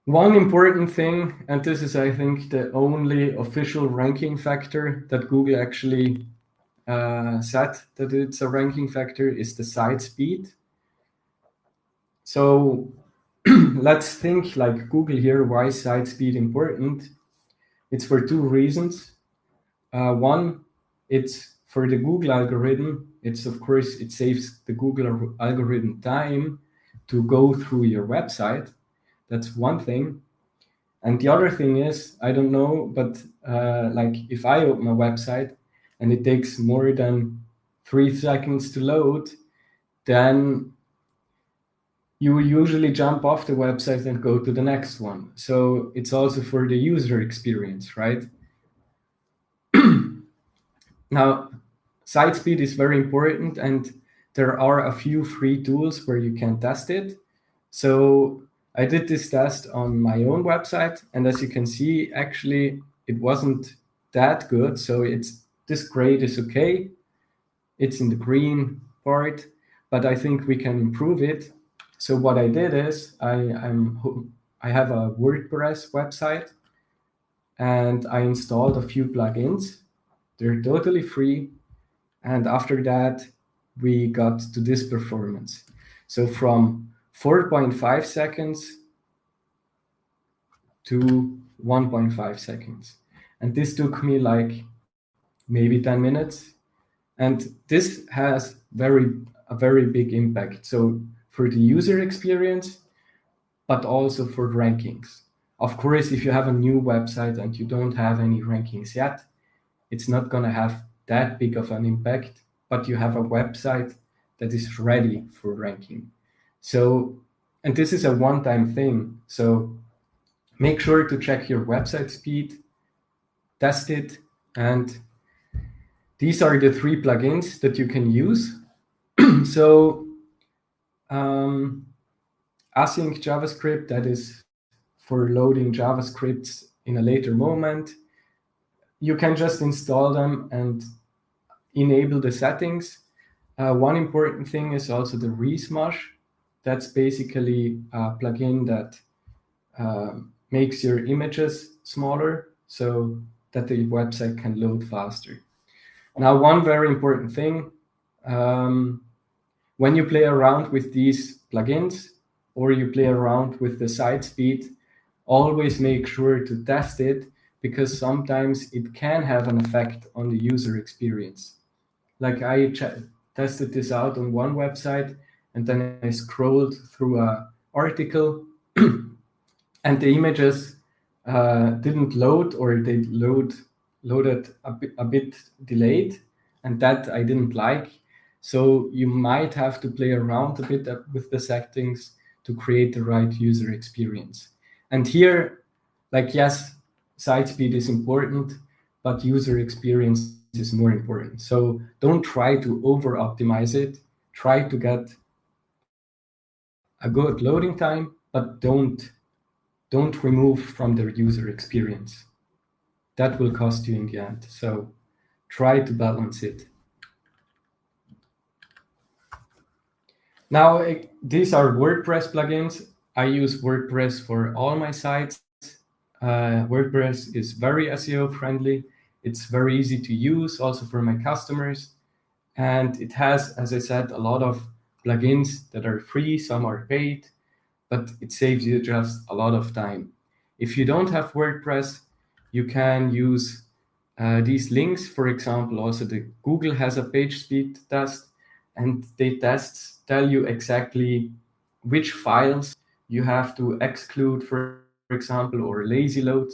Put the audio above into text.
One important thing, and this is, I think, the only official ranking factor that Google actually said that it's a ranking factor, is the site speed. So let's think like Google here. Why is site speed important? It's for two reasons. One, it's for the Google algorithm. It's, of course, it saves the Google algorithm time to go through your website. That's one thing. And the other thing is, I don't know, but like if I open a website and it takes more than 3 seconds to load, then you usually jump off the website and go to the next one. So it's also for the user experience, right? Now, site speed is very important, and there are a few free tools where you can test it. So I did this test on my own website, and as you can see, actually, it wasn't that good. So this grade is okay. It's in the green part, but I think we can improve it. So what I did is I have a WordPress website, and I installed a few plugins. They're totally free. And after that, we got to this performance. So from 4.5 seconds to 1.5 seconds. And this took me like maybe 10 minutes. And this has a very big impact. So for the user experience, but also for rankings. Of course, if you have a new website and you don't have any rankings yet, it's not going to have that big of an impact, but you have a website that is ready for ranking. So, and this is a one-time thing. So make sure to check your website speed, test it, and these are the 3 plugins that you can use. So async JavaScript, that is for loading JavaScripts in a later moment. You can just install them and enable the settings. One important thing is also the Resmosh. That's basically a plugin that makes your images smaller so that the website can load faster. Now, one very important thing, when you play around with these plugins or you play around with the site speed, always make sure to test it, because sometimes it can have an effect on the user experience. Like I tested this out on one website, and then I scrolled through an article and the images didn't load, or they loaded a bit delayed, and that I didn't like. So you might have to play around a bit with the settings to create the right user experience. And here, like, yes, site speed is important, but user experience is more important. So don't try to over optimize it. Try to get a good loading time, but don't remove from the user experience. That will cost you in the end. So try to balance it. Now, these are WordPress plugins. I use WordPress for all my sites. WordPress is very SEO friendly. It's very easy to use also for my customers. And it has, as I said, a lot of plugins that are free, some are paid, but it saves you just a lot of time. If you don't have WordPress, you can use these links. For example, also the Google has a page speed test, and they tell you exactly which files you have to exclude, for example, or lazy load.